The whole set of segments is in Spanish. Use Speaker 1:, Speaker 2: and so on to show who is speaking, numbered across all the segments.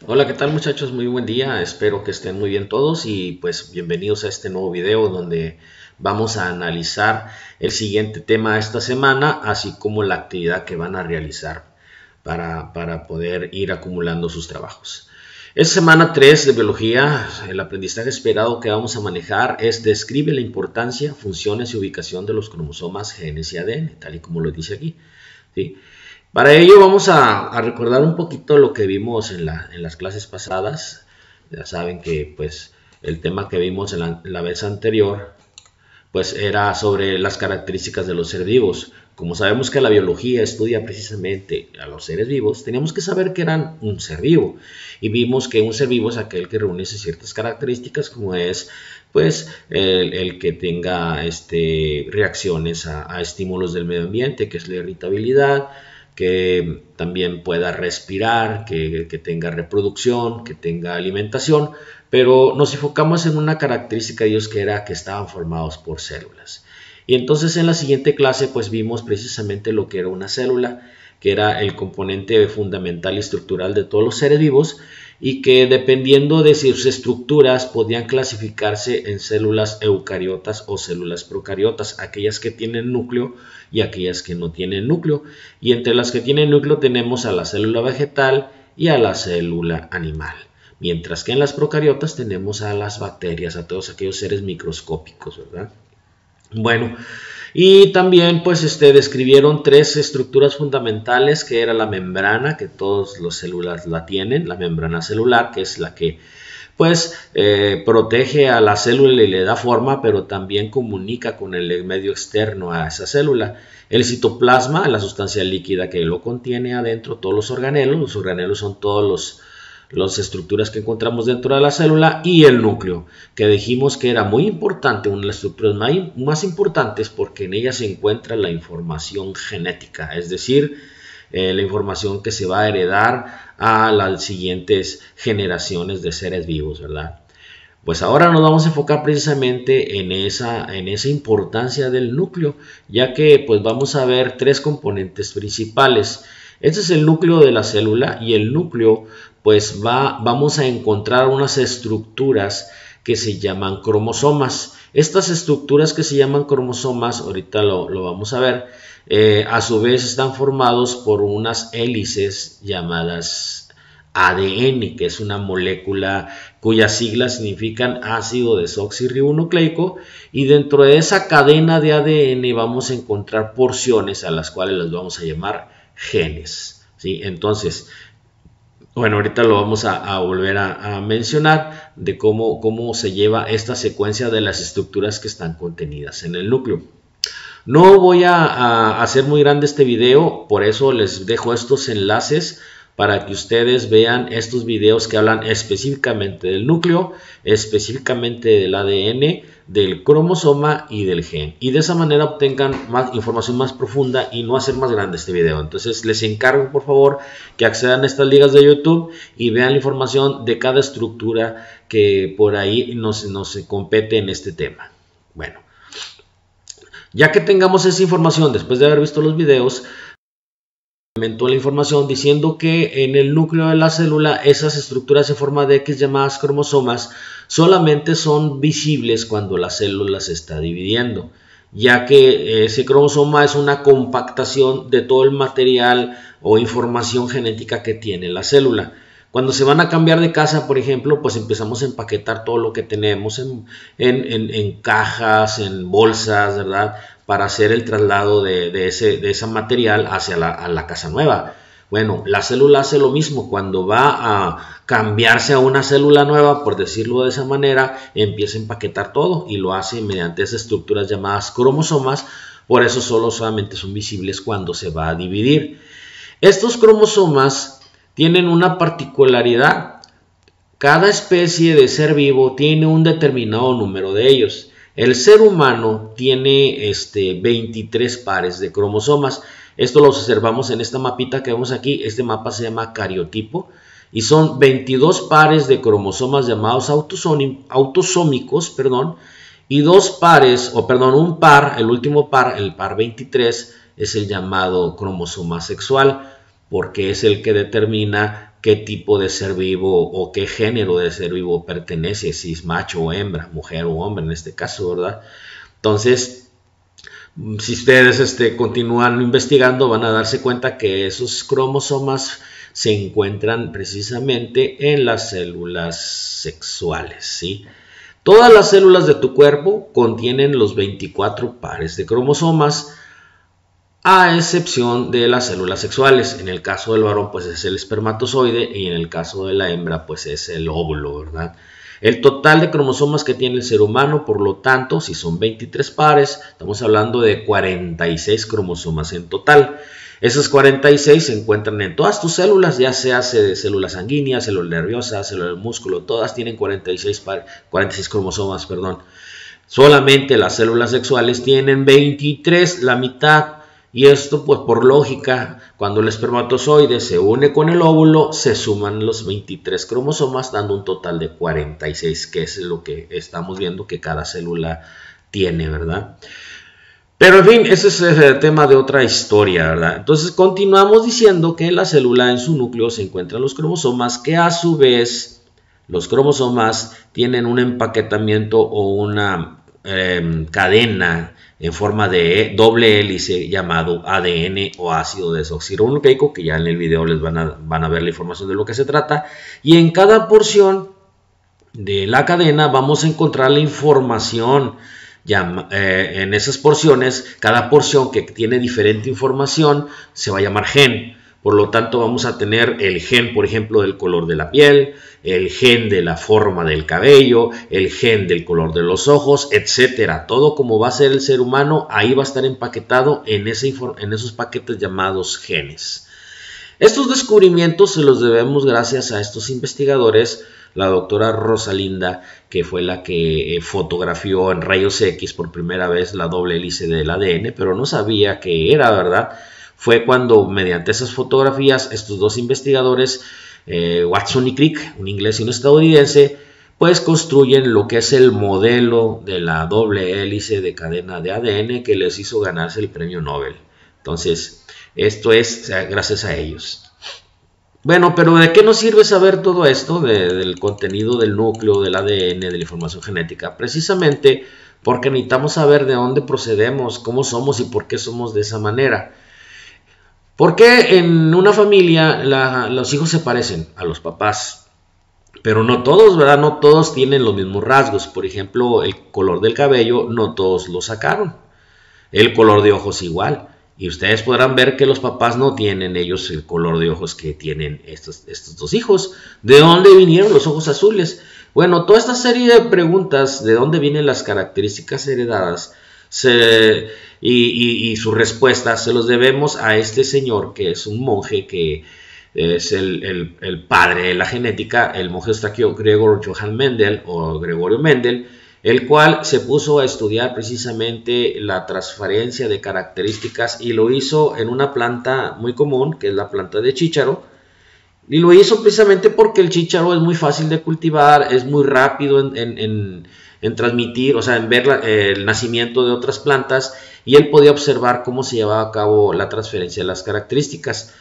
Speaker 1: Hola, ¿qué tal muchachos? Muy buen día, espero que estén muy bien todos y pues bienvenidos a este nuevo video donde vamos a analizar el siguiente tema esta semana, así como la actividad que van a realizar para poder ir acumulando sus trabajos. Esta semana 3 de biología, el aprendizaje esperado que vamos a manejar es describe la importancia, funciones y ubicación de los cromosomas, genes y ADN, tal y como lo dice aquí, ¿sí? Para ello vamos a recordar un poquito lo que vimos en las clases pasadas. Ya saben que pues el tema que vimos en la vez anterior pues era sobre las características de los seres vivos. Como sabemos que la biología estudia precisamente a los seres vivos, teníamos que saber que eran un ser vivo. Y vimos que un ser vivo es aquel que reúne ciertas características como es pues el que tenga reacciones a estímulos del medio ambiente, que es la irritabilidad, que también pueda respirar, que tenga reproducción, que tenga alimentación, pero nos enfocamos en una característica de ellos que era que estaban formados por células. Y entonces en la siguiente clase pues vimos precisamente lo que era una célula, que era el componente fundamental y estructural de todos los seres vivos y que dependiendo de sus estructuras podían clasificarse en células eucariotas o células procariotas, aquellas que tienen núcleo y aquellas que no tienen núcleo. Y entre las que tienen núcleo tenemos a la célula vegetal y a la célula animal. Mientras que en las procariotas tenemos a las bacterias, a todos aquellos seres microscópicos, ¿verdad? Bueno, y también pues describieron tres estructuras fundamentales que era la membrana, que todas las células la tienen, la membrana celular, que es la que pues protege a la célula y le da forma, pero también comunica con el medio externo a esa célula. El citoplasma, la sustancia líquida que lo contiene adentro, todos los organelos son todos las estructuras que encontramos dentro de la célula, y el núcleo, que dijimos que era muy importante, una de las estructuras más importantes porque en ella se encuentra la información genética, es decir, la información que se va a heredar a las siguientes generaciones de seres vivos, ¿verdad? Pues ahora nos vamos a enfocar precisamente en esa importancia del núcleo, ya que pues vamos a ver tres componentes principales. Este es el núcleo de la célula y el núcleo pues vamos a encontrar unas estructuras que se llaman cromosomas. Estas estructuras que se llaman cromosomas, ahorita lo vamos a ver, a su vez están formados por unas hélices llamadas ADN, que es una molécula cuyas siglas significan ácido desoxirribonucleico, y dentro de esa cadena de ADN vamos a encontrar porciones a las cuales las vamos a llamar genes, ¿sí? Entonces, bueno, ahorita lo vamos a volver a mencionar de cómo se lleva esta secuencia de las estructuras que están contenidas en el núcleo. No voy a hacer muy grande este video, por eso les dejo estos enlaces para que ustedes vean estos videos que hablan específicamente del núcleo, específicamente del ADN, del cromosoma y del gen. Y de esa manera obtengan más información más profunda y no hacer más grande este video. Entonces les encargo por favor que accedan a estas ligas de YouTube y vean la información de cada estructura que por ahí nos compete en este tema. Bueno, ya que tengamos esa información después de haber visto los videos, complementó la información diciendo que en el núcleo de la célula esas estructuras en forma de X llamadas cromosomas solamente son visibles cuando la célula se está dividiendo, ya que ese cromosoma es una compactación de todo el material o información genética que tiene la célula. Cuando se van a cambiar de casa, por ejemplo, pues empezamos a empaquetar todo lo que tenemos en cajas, en bolsas, ¿verdad? Para hacer el traslado de ese material hacia la casa nueva. Bueno, la célula hace lo mismo. Cuando va a cambiarse a una célula nueva, por decirlo de esa manera, empieza a empaquetar todo y lo hace mediante esas estructuras llamadas cromosomas. Por eso solamente son visibles cuando se va a dividir. Estos cromosomas tienen una particularidad. Cada especie de ser vivo tiene un determinado número de ellos. El ser humano tiene 23 pares de cromosomas. Esto lo observamos en esta mapita que vemos aquí. Este mapa se llama cariotipo y son 22 pares de cromosomas llamados autosómicos, y un par, el último par, el par 23, es el llamado cromosoma sexual, porque es el que determina qué tipo de ser vivo o qué género de ser vivo pertenece, si es macho o hembra, mujer o hombre en este caso, ¿verdad? Entonces, si ustedes continúan investigando, van a darse cuenta que esos cromosomas se encuentran precisamente en las células sexuales, ¿sí? Todas las células de tu cuerpo contienen los 24 pares de cromosomas, a excepción de las células sexuales. En el caso del varón, pues es el espermatozoide, y en el caso de la hembra, pues es el óvulo, ¿verdad? El total de cromosomas que tiene el ser humano, por lo tanto, si son 23 pares, estamos hablando de 46 cromosomas en total. Esos 46 se encuentran en todas tus células, ya sea de células sanguíneas, células nerviosas, células del músculo, todas tienen 46 cromosomas, perdón. Solamente las células sexuales tienen 23, la mitad. Y esto, pues por lógica, cuando el espermatozoide se une con el óvulo, se suman los 23 cromosomas, dando un total de 46, que es lo que estamos viendo que cada célula tiene, ¿verdad? Pero en fin, ese es el tema de otra historia, ¿verdad? Entonces continuamos diciendo que en la célula, en su núcleo, se encuentran los cromosomas, que a su vez los cromosomas tienen un empaquetamiento o una cadena en forma de doble hélice llamado ADN o ácido desoxirribonucleico, que ya en el video les van a ver la información de lo que se trata, y en cada porción de la cadena vamos a encontrar la información. En esas porciones, cada porción que tiene diferente información se va a llamar gen. Por lo tanto, vamos a tener el gen, por ejemplo, del color de la piel, el gen de la forma del cabello, el gen del color de los ojos, etcétera. Todo como va a ser el ser humano, ahí va a estar empaquetado en esos paquetes llamados genes. Estos descubrimientos se los debemos gracias a estos investigadores, la doctora Rosalinda, que fue la que fotografió en rayos X por primera vez la doble hélice del ADN, pero no sabía qué era, ¿verdad? Fue cuando, mediante esas fotografías, estos dos investigadores, Watson y Crick, un inglés y un estadounidense, pues construyen lo que es el modelo de la doble hélice de cadena de ADN que les hizo ganarse el premio Nobel. Entonces, esto es gracias a ellos. Bueno, pero ¿de qué nos sirve saber todo esto del contenido del núcleo, del ADN, de la información genética? Precisamente porque necesitamos saber de dónde procedemos, cómo somos y por qué somos de esa manera. Porque en una familia los hijos se parecen a los papás, pero no todos, ¿verdad? No todos tienen los mismos rasgos. Por ejemplo, el color del cabello, no todos lo sacaron. El color de ojos igual. Y ustedes podrán ver que los papás no tienen ellos el color de ojos que tienen estos dos hijos. ¿De dónde vinieron los ojos azules? Bueno, toda esta serie de preguntas, de dónde vienen las características heredadas, y sus respuestas se los debemos a este señor, que es un monje, que es el padre de la genética, el monje eustaquio Gregor Johann Mendel, o Gregorio Mendel, el cual se puso a estudiar precisamente la transferencia de características, y lo hizo en una planta muy común, que es la planta de chícharo. Y lo hizo precisamente porque el chícharo es muy fácil de cultivar, es muy rápido en transmitir, o sea, en ver el nacimiento de otras plantas, y él podía observar cómo se llevaba a cabo la transferencia de las características.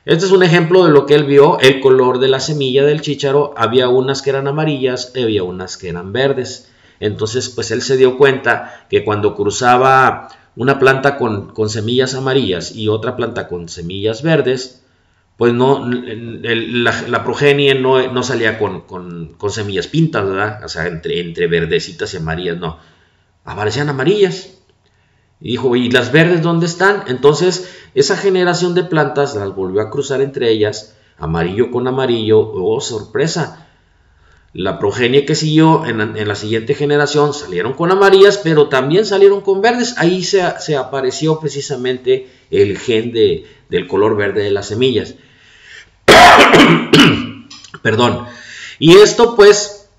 Speaker 1: Este es un ejemplo de lo que él vio, el color de la semilla del chícharo. Había unas que eran amarillas y había unas que eran verdes. Entonces, pues él se dio cuenta que cuando cruzaba una planta con semillas amarillas y otra planta con semillas verdes, pues no, la progenie no salía con semillas pintas, ¿verdad? O sea, entre verdecitas y amarillas, no. Aparecían amarillas. Y dijo, ¿y las verdes dónde están? Entonces, esa generación de plantas las volvió a cruzar entre ellas, amarillo con amarillo. ¡Oh, sorpresa! La progenie que siguió en la siguiente generación salieron con amarillas, pero también salieron con verdes. Ahí se apareció precisamente el gen del color verde de las semillas. Perdón. Y esto pues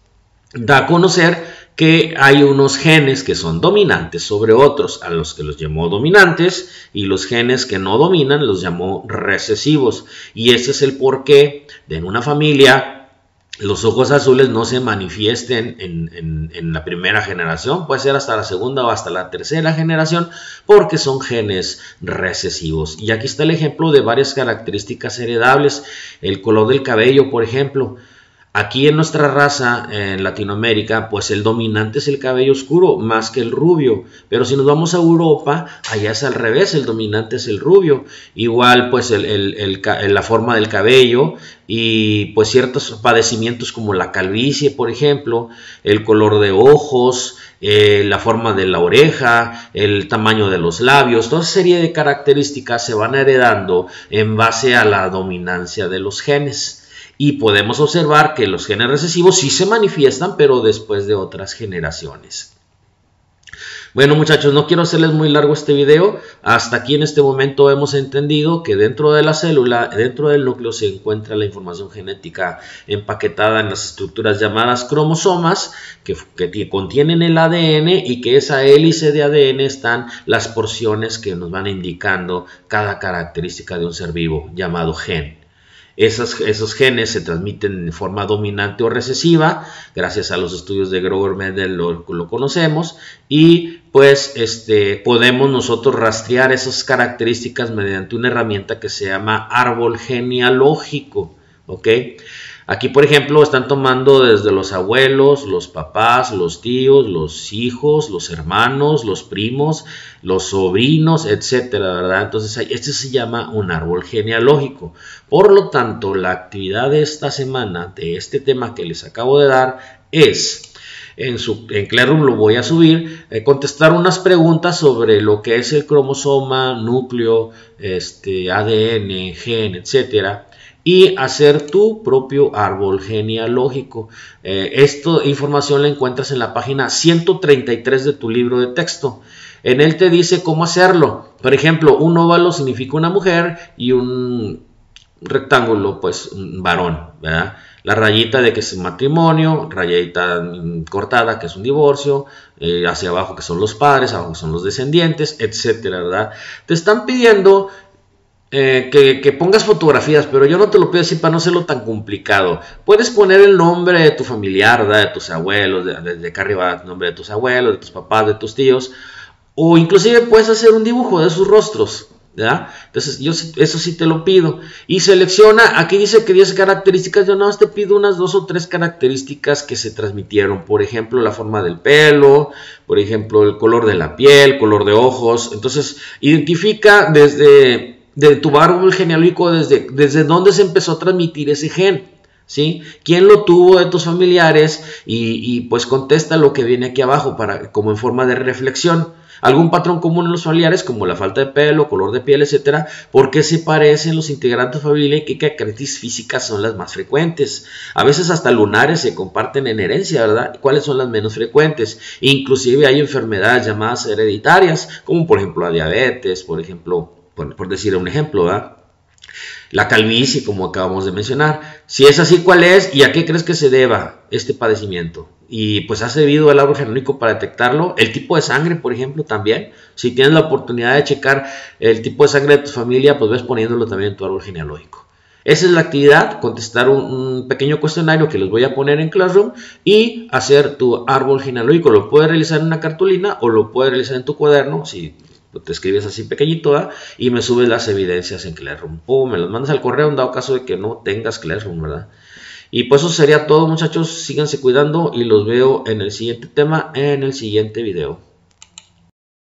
Speaker 1: da a conocer que hay unos genes que son dominantes sobre otros, a los que los llamó dominantes, y los genes que no dominan los llamó recesivos. Y ese es el porqué de en una familia los ojos azules no se manifiesten en la primera generación, puede ser hasta la segunda o hasta la tercera generación, porque son genes recesivos. Y aquí está el ejemplo de varias características heredables. El color del cabello, por ejemplo. Aquí en nuestra raza, en Latinoamérica, pues el dominante es el cabello oscuro más que el rubio. Pero si nos vamos a Europa, allá es al revés, el dominante es el rubio. Igual pues la forma del cabello y pues ciertos padecimientos como la calvicie, por ejemplo, el color de ojos, la forma de la oreja, el tamaño de los labios, toda serie de características se van heredando en base a la dominancia de los genes. Y podemos observar que los genes recesivos sí se manifiestan, pero después de otras generaciones. Bueno, muchachos, no quiero hacerles muy largo este video. Hasta aquí en este momento hemos entendido que dentro de la célula, dentro del núcleo, se encuentra la información genética empaquetada en las estructuras llamadas cromosomas, que contienen el ADN, y que esa hélice de ADN están las porciones que nos van indicando cada característica de un ser vivo llamado gen. Esos genes se transmiten de forma dominante o recesiva, gracias a los estudios de Grover-Mendel lo conocemos, y pues podemos nosotros rastrear esas características mediante una herramienta que se llama árbol genealógico, ¿ok? Aquí, por ejemplo, están tomando desde los abuelos, los papás, los tíos, los hijos, los hermanos, los primos, los sobrinos, etcétera, ¿verdad? Entonces, este se llama un árbol genealógico. Por lo tanto, la actividad de esta semana, de este tema que les acabo de dar, es, en Classroom lo voy a subir, contestar unas preguntas sobre lo que es el cromosoma, núcleo, ADN, gen, etcétera, y hacer tu propio árbol genealógico. Esta información la encuentras en la página 133 de tu libro de texto. En él te dice cómo hacerlo. Por ejemplo, un óvalo significa una mujer y un rectángulo, pues un varón, ¿verdad? La rayita de que es un matrimonio, rayita cortada que es un divorcio, hacia abajo que son los padres, abajo que son los descendientes, etcétera, ¿verdad? Te están pidiendo que pongas fotografías, pero yo no te lo pido así para no hacerlo tan complicado. Puedes poner el nombre de tu familiar, ¿verdad? De tus abuelos, desde acá arriba el nombre de tus abuelos, de tus papás, de tus tíos, o inclusive puedes hacer un dibujo de sus rostros, ¿verdad? Entonces yo eso sí te lo pido. Y selecciona, aquí dice que 10 características, yo nada más te pido unas 2 o 3 características que se transmitieron. Por ejemplo, la forma del pelo, por ejemplo, el color de la piel, color de ojos. Entonces identifica de tu árbol genealógico desde dónde se empezó a transmitir ese gen, ¿sí? ¿Quién lo tuvo de tus familiares? Y pues contesta lo que viene aquí abajo como en forma de reflexión. Algún patrón común en los familiares, como la falta de pelo, color de piel, etcétera. ¿Por qué se parecen los integrantes de familia y qué características físicas son las más frecuentes? A veces hasta lunares se comparten en herencia, ¿verdad? ¿Cuáles son las menos frecuentes? Inclusive hay enfermedades llamadas hereditarias, como por ejemplo la diabetes, por ejemplo, por decir un ejemplo, ¿verdad? La calvicie, como acabamos de mencionar. Si es así, ¿cuál es y a qué crees que se deba este padecimiento? Y pues has servido el árbol genealógico para detectarlo. El tipo de sangre, por ejemplo, también. Si tienes la oportunidad de checar el tipo de sangre de tu familia, pues ves poniéndolo también en tu árbol genealógico. Esa es la actividad, contestar un pequeño cuestionario que les voy a poner en Classroom y hacer tu árbol genealógico. Lo puedes realizar en una cartulina o lo puedes realizar en tu cuaderno, si te escribes así pequeñito, ¿verdad? Y me subes las evidencias en Classroom. Me las mandas al correo en dado caso de que no tengas Classroom, ¿verdad? Y pues eso sería todo, muchachos. Síganse cuidando y los veo en el siguiente tema, en el siguiente video.